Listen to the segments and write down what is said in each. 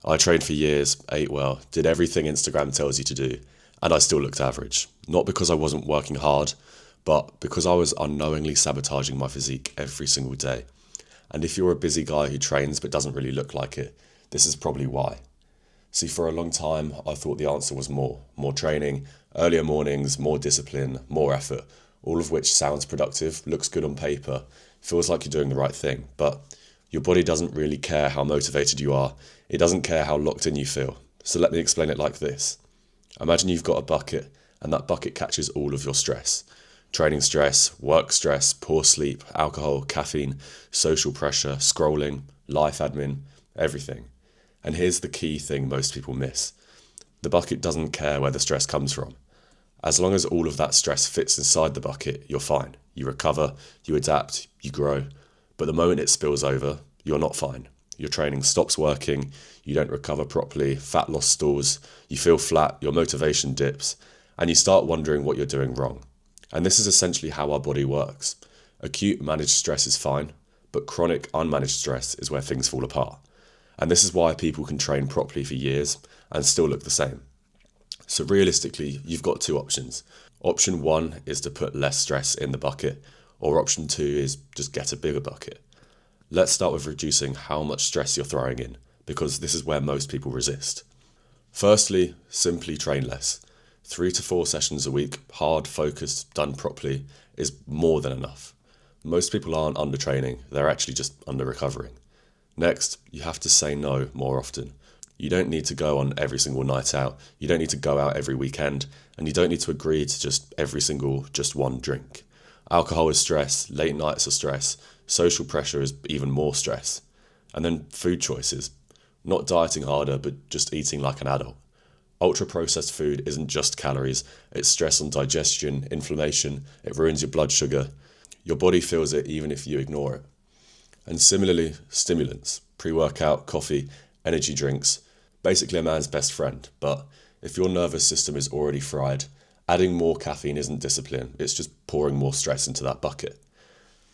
I trained for years, ate well, did everything Instagram tells you to do, and I still looked average. Not because I wasn't working hard, but because I was unknowingly sabotaging my physique every single day. And if you're a busy guy who trains but doesn't really look like it, this is probably why. See, for a long time, I thought the answer was more. More training, earlier mornings, more discipline, more effort, all of which sounds productive, looks good on paper, feels like you're doing the right thing, but your body doesn't really care how motivated you are. It doesn't care how locked in you feel. So let me explain it like this. Imagine you've got a bucket, and that bucket catches all of your stress. Training stress, work stress, poor sleep, alcohol, caffeine, social pressure, scrolling, life admin, everything. And here's the key thing most people miss. The bucket doesn't care where the stress comes from. As long as all of that stress fits inside the bucket, you're fine. You recover, you adapt, you grow. But the moment it spills over, you're not fine. Your training stops working, you don't recover properly, fat loss stalls, you feel flat, your motivation dips, and you start wondering what you're doing wrong. And this is essentially how our body works. Acute managed stress is fine, but chronic unmanaged stress is where things fall apart. And this is why people can train properly for years and still look the same. So realistically, you've got two options. Option one is to put less stress in the bucket, or option two is just get a bigger bucket. Let's start with reducing how much stress you're throwing in, because this is where most people resist. Firstly, simply train less. 3 to 4 sessions a week, hard, focused, done properly, is more than enough. Most people aren't under-training, they're actually just under-recovering. Next, you have to say no more often. You don't need to go on every single night out, you don't need to go out every weekend, and you don't need to agree to just one drink. Alcohol is stress, late nights are stress, social pressure is even more stress. And then food choices. Not dieting harder, but just eating like an adult. Ultra-processed food isn't just calories, it's stress on digestion, inflammation, it ruins your blood sugar. Your body feels it even if you ignore it. And similarly, stimulants, pre-workout, coffee, energy drinks, basically a man's best friend. But if your nervous system is already fried, adding more caffeine isn't discipline, it's just pouring more stress into that bucket.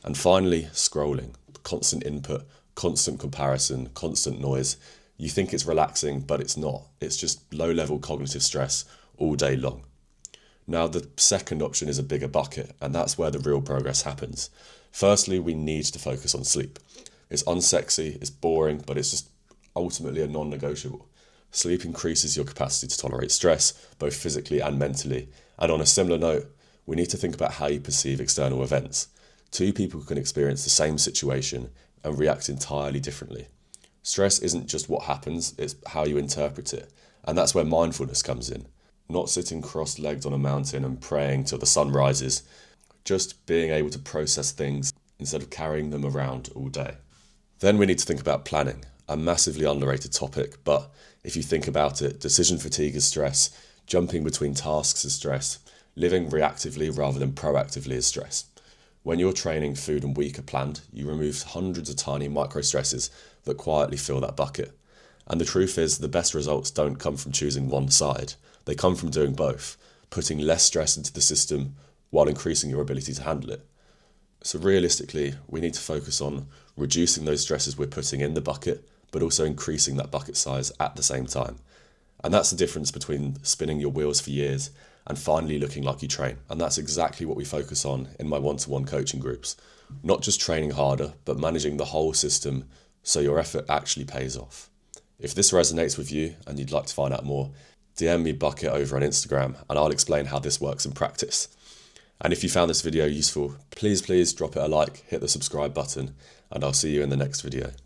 And finally, scrolling, constant input, constant comparison, constant noise. You think it's relaxing, but it's not. It's just low-level cognitive stress all day long. Now, the second option is a bigger bucket, and that's where the real progress happens. Firstly, we need to focus on sleep. It's unsexy, it's boring, but it's just ultimately a non-negotiable. Sleep increases your capacity to tolerate stress, both physically and mentally. And on a similar note, we need to think about how you perceive external events. Two people can experience the same situation and react entirely differently. Stress isn't just what happens, it's how you interpret it. And that's where mindfulness comes in. Not sitting cross-legged on a mountain and praying till the sun rises. Just being able to process things instead of carrying them around all day. Then we need to think about planning, a massively underrated topic, but if you think about it, decision fatigue is stress, jumping between tasks is stress, living reactively rather than proactively is stress. When you're training, food and week are planned, you remove hundreds of tiny micro-stresses that quietly fill that bucket. And the truth is, the best results don't come from choosing one side. They come from doing both, putting less stress into the system while increasing your ability to handle it. So realistically, we need to focus on reducing those stresses we're putting in the bucket, but also increasing that bucket size at the same time. And that's the difference between spinning your wheels for years and finally looking like you train. And that's exactly what we focus on in my one-to-one coaching groups. Not just training harder, but managing the whole system so your effort actually pays off. If this resonates with you and you'd like to find out more, DM me Bucket over on Instagram and I'll explain how this works in practice. And if you found this video useful, please drop it a like, hit the subscribe button, and I'll see you in the next video.